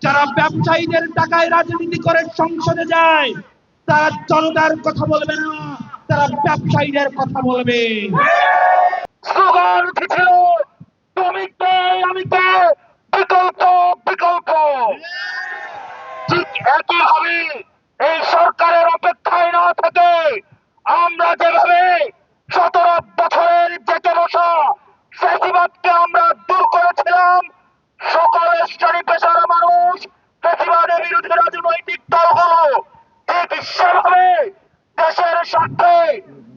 যারা ব্যবসায়ীদের টাকায় রাজনীতি করে সংসদে যায় তারা জনতার কথা বলবে না, তারা ব্যবসায়ীদের কথা বলবে। স্লোগান ছিল তুমি কে আমি কে, বিকল্প বিকল্প। ঠিক একইভাবে এই সরকারের অপেক্ষায় না থেকে আমরা যেভাবে 17 বছরের জেগে বসা ফ্যাসিবাদকে আমরা দূর করেছিলাম, সকল শ্রেণী পেশার মানুষ, ফ্যাসিবাদের বিরুদ্ধে রাজনৈতিক দলগুলো ঠিক সেভাবে দেশের স্বার্থে,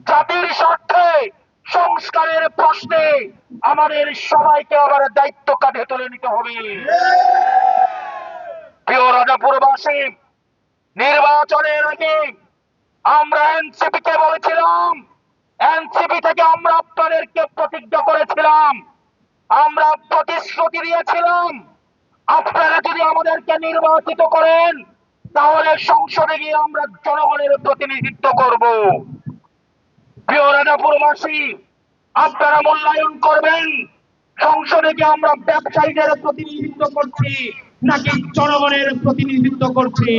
জাতির স্বার্থে, সংস্কারের প্রশ্নে আমাদের সবাইকে আবার দায়িত্ব কাঁধে তুলে নিতে হবে। প্রিয় রাজাপুরবাসী, নির্বাচনের আগে আমরা এনসিপি কে বলেছিলাম, এনসিপি থেকে আমরা আপনাদেরকে প্রতিজ্ঞা করেছিলাম, আমরা প্রতিশ্রুতি দিয়েছিলাম, আপনারা যদি আমাদেরকে নির্বাচিত করেন তাহলে সংসদে গিয়ে আমরা জনগণের প্রতিনিধিত্ব করব। প্রিয় রাজাপুরবাসী, আপনারা মূল্যায়ন করবেন সংসদে গিয়ে আমরা ব্যবসায়ীদের প্রতিনিধিত্ব করছি নাকি জনগণের প্রতিনিধিত্ব করছি।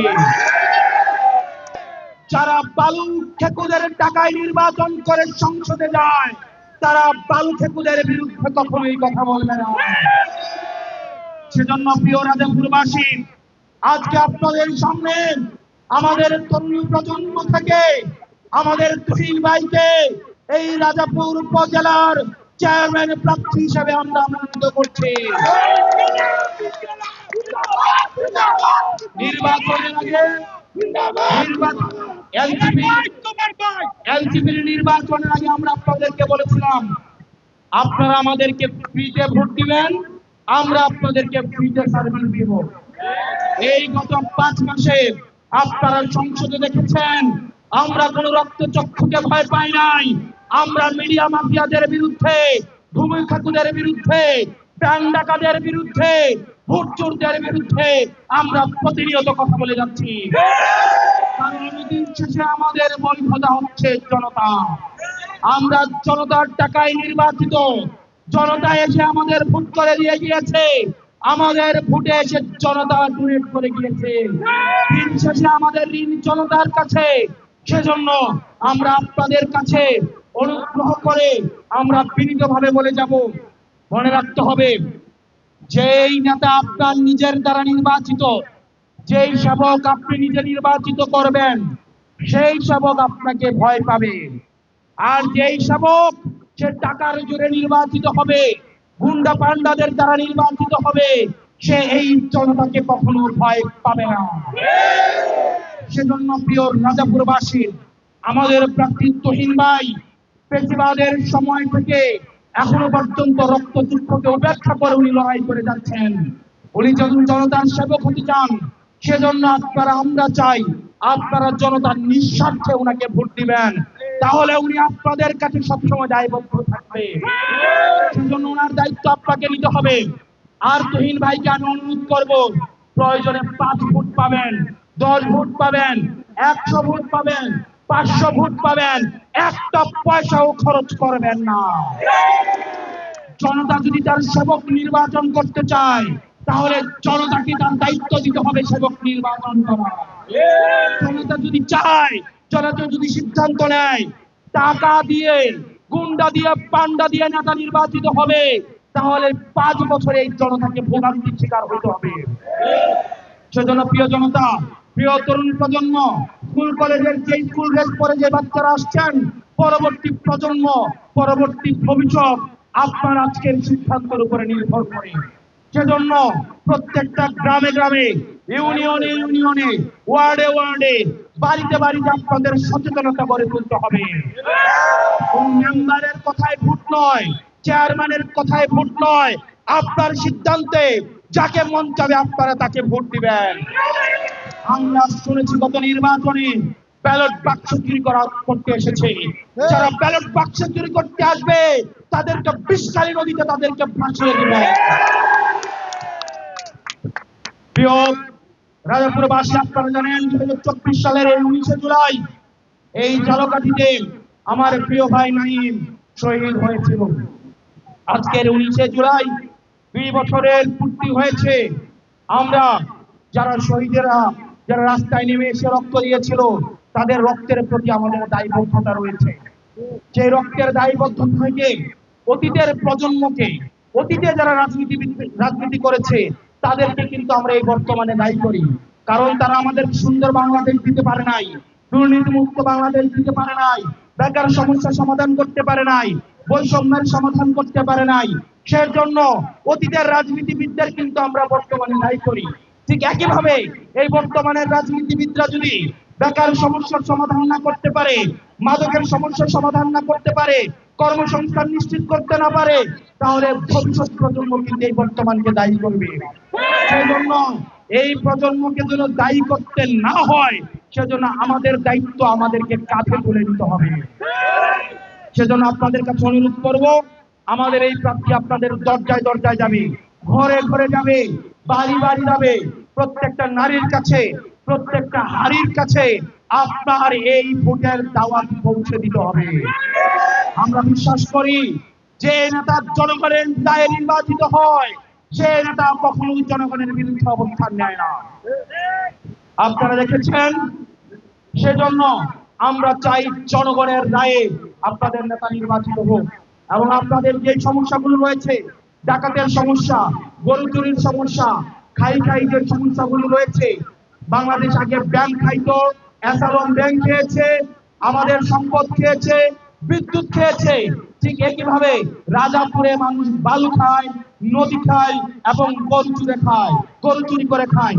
যারা বালু খেকুদের টাকায় নির্বাচন করে সংসদে যায় তারা বালু খেকুদের বিরুদ্ধে কখনোই কথা বলবে না। সেজন্য প্রিয় রাজাপুরবাসী, আজকে আপনাদের সামনে আমাদের তরুণ প্রজন্ম থেকে আমাদের তুহিন ভাইকে এই রাজাপুর উপজেলার চেয়ারম্যান প্রার্থী হিসেবে আমরা আমন্ত্রিত করছি। নির্বাচনের আগে এলজিপির নির্বাচনের আগে আমরা আপনাদেরকে বলেছিলাম আপনারা আমাদেরকে ফ্রিতে ভোট দিবেন, আমরা আপনাদেরকে ফ্রিতে সার্ভিস দিব। এই গত 5 মাসে আপনারা সংসদে দেখেছেন আমরা কোন রক্তচক্ষুকে ভয় পাই নাই। আমরা মিডিয়া মাফিয়াদের বিরুদ্ধে, ভূমি খাতুদের বিরুদ্ধে, ব্যাংক ডাকাতের বিরুদ্ধে, ভোট চোরদের বিরুদ্ধে আমরা প্রতিনিয়ত কথা বলে যাচ্ছি। কারণ দিন শেষে আমাদের বৈধতা হচ্ছে জনতা। আমরা জনতার টাকায় নির্বাচিত, জনতা এসে আমাদের ভোট করে দিয়ে গিয়েছে, আমাদের ভোটে এসে জনতা ডোনেট করে গিয়েছে। দিন শেষে আমাদের ঋণ জনতার কাছে। সেজন্য আমরা আপনাদের কাছে অনুগ্রহ করে আমরা বিনীতভাবে বলে যাব, মনে রাখতে হবে যেই নেতা আপনার নিজের দ্বারা নির্বাচিত, যেই শাসক আপনি নিজে নির্বাচিত করবেন সেই শাসক আপনাকে ভয় পাবে। আর যেই শাসক সে টাকার জোরে নির্বাচিত হবে, গুন্ডা পান্ডাদের দ্বারা নির্বাচিত হবে, সে এই জনতাকে কখনো ভয় পাবে না। সেজন্য প্রিয় রাজাপুরবাসী, আমাদের প্রার্থী তুহিন ভাই ফ্যাসিবাদের সময় থেকে এখনো পর্যন্ত রক্তচক্ষুকে উপেক্ষা করে উনি লড়াই করে যাচ্ছেন। উনি যখন জনতার সেবক হতে চান, সেজন্য আপনারা, আমরা চাই আপনারা জনতার নিঃস্বার্থে উনাকে ভোট দিবেন, তাহলে উনি আপনাদের কাছে সবসময় দায়বদ্ধ থাকবে। সেজন্য ওনার দায়িত্ব আপনাকে নিতে হবে। আর তুহিন ভাইকে আমি অনুরোধ করব, প্রয়োজনে 5 ভোট পাবেন, 10 ভোট পাবেন, 100 ভোট পাবেন, 500 ভোট পাবেন, একটা পয়সাও খরচ করবেন না। জনতা যদি তার সেবক নির্বাচন করতে চায় তাহলে জনতাকে তার দায়িত্ব দিতে হবে সেবক নির্বাচন করা। জনতা যদি চায়, জনতা যদি সিদ্ধান্ত নেয় টাকা দিয়ে, গুন্ডা দিয়ে, পান্ডা দিয়ে নেতা নির্বাচিত হবে, তাহলে 5 বছরে এই জনতাকে ভোগান্তির শিকার হতে হবে। সেজন্য প্রিয় জনতা, প্রিয় তরুণ প্রজন্ম, স্কুল কলেজের যে স্কুল ড্রেস পরে যে বাচ্চারা আসছেন, পরবর্তী প্রজন্ম, পরবর্তী ভবিষ্যৎ আপনার আজকের সিদ্ধান্তের উপরে নির্ভর করে। সেজন্য প্রত্যেকটা গ্রামে গ্রামে, ইউনিয়নে ইউনিয়নে, ওয়ার্ডে ওয়ার্ডে, বাড়িতে বাড়িতে আপনাদের সচেতনতা গড়ে তুলতে হবে। কোন মেম্বারের কথায় ভোট নয়, চেয়ারম্যানের কথায় ভোট নয়, আপনার সিদ্ধান্তে যাকে মন চাবে আপনারা তাকে ভোট দিবেন। আমরা শুনেছি গত নির্বাচনে ব্যালট বাক্স চুরি করতে এসেছে। যারা ব্যালট বাক্স চুরি করতে আসবে তাদেরকে বিষকারী নদীতে তাদেরকে ভাসিয়ে দিবে। প্রিয় রাজাপুরবাসী, আপনারা জানেন 2024 সালের 19 জুলাই এই ঝালকাঠিতে আমার প্রিয় ভাই নাঈম শহীদ হয়েছিল। আজকের 19 জুলাই 2 বছরের পূর্তি হয়েছে। আমরা যারা শহীদেরা যারা রাস্তায় নেমে এসে রক্ত দিয়েছিল, তাদের রক্তের প্রতি আমাদের দায়বদ্ধতা রয়েছে। সেই রক্তের দায়বদ্ধতা থেকে অতীতের প্রজন্মকে, অতীতে যারা রাজনীতি করেছে তাদেরকে কিন্তু আমরা এই বর্তমানে দায়ী করি। কারণ তারা আমাদের সুন্দর বাংলাদেশ দিতে পারে নাই, দুর্নীতিমুক্ত বাংলাদেশ দিতে পারে নাই, বেকার সমস্যা সমাধান করতে পারে নাই, বৈষম্যের সমাধান করতে পারে নাই। সেজন্য অতীতের রাজনীতিবিদদের কিন্তু আমরা বর্তমানে দায়ী করি। ঠিক একইভাবে এই বর্তমানের রাজনীতিবিদরা যদি বেকার সমস্যার সমাধান না করতে পারে, মাদকের সমস্যার সমাধান না করতে পারে, কর্মসংস্থান নিশ্চিত করতে না পারে, তাহলে ভবিষ্যৎ প্রজন্ম কিন্তু এই বর্তমানকে দায়ী করবে। সেজন্য এই প্রজন্মকে যেন দায়ী করতে না হয়, সেজন্য আমাদের দায়িত্ব আমাদেরকে কাঁধে তুলে নিতে হবে। সেজন্য আপনাদের কাছে অনুরোধ করব, আমাদের এই প্রার্থী আপনাদের দরজায় দরজায় যাবে, ঘরে ঘরে যাবে, বাড়ি বাড়ি যাবে, প্রত্যেকটা নারীর কাছে, প্রত্যেকটা হাড়ির কাছে আপনার এই ভোটের দাওয়াত পৌঁছে দিতে হবে। আমরা বিশ্বাস করি যে নেতা জনগণের দায়ে নির্বাচিত হয়, সে নেতা কখনোই জনগণের বিরুদ্ধে অবস্থান নেয় না। আপনারা দেখেছেন, সেজন্য আমরা চাই জনগণের রায়ে আপনাদের নেতা নির্বাচিত হোক। এবং আপনাদের যে সমস্যাগুলো রয়েছে, ডাকাতের সমস্যা, গরু চুরির সমস্যা, খাই যে সমস্যাগুলো রয়েছে, বাংলাদেশ আগে ব্যাংক খাইতো, অ্যাসালন ব্যাংক খেয়েছে, আমাদের সম্পদ খেয়েছে, বিদ্যুৎ খেয়েছে। ঠিক একইভাবে রাজাপুরে মানুষ বালু খায়, নদী খায় এবং গরু চুরি করে খায়।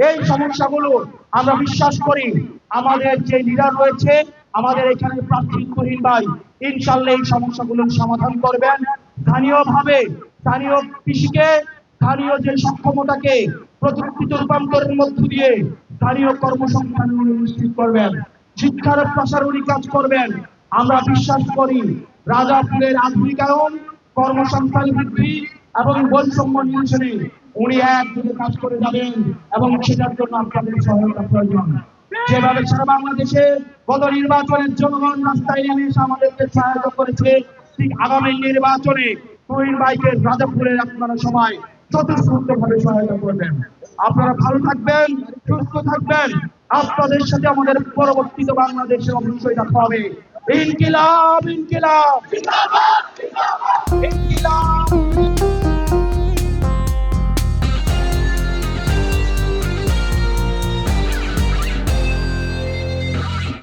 এই সমস্যাগুলো আমরা বিশ্বাস করি আমাদের যে লিডার রয়েছে, আমাদের এখানে প্রার্থী তুহিন ভাই ইনশাআল্লাহ এই সমস্যাগুলোর সমাধান করবেন। স্থানীয়ভাবে স্থানীয় কৃষিকে, স্থানীয় যে সক্ষমতাকে প্রযুক্তিতে রূপান্তরের মধ্য দিয়ে স্থানীয় কর্মসংস্থান নিশ্চিত করবেন, শিক্ষার প্রসারণী কাজ করবেন। আমরা বিশ্বাস করি রাজাপুরের আধুনিকায়ন, কর্মসংস্থান বৃদ্ধি এবং বৈষম্য নিরসনে উনি একদিকে কাজ করে যাবেন এবং সেটার জন্য আপনাদের সহায়তা প্রয়োজন। যেভাবে সারা বাংলাদেশে গত নির্বাচনের জনগণ রাস্তায় নেমে এসে আমাদেরকে সহায়তা করেছে, ঠিক আগামী নির্বাচনে তুহিন ভাইকে রাজাপুরের আপনারা সবাই স্বতঃস্ফূর্তভাবে সহায়তা করবেন। আপনারা ভালো থাকবেন, সুস্থ থাকবেন। আপনাদের সাথে আমাদের পরবর্তীতে বাংলাদেশে অবশ্যই দেখা হবে। ইনকিলাব ইনকিলাব ইনকিলাব।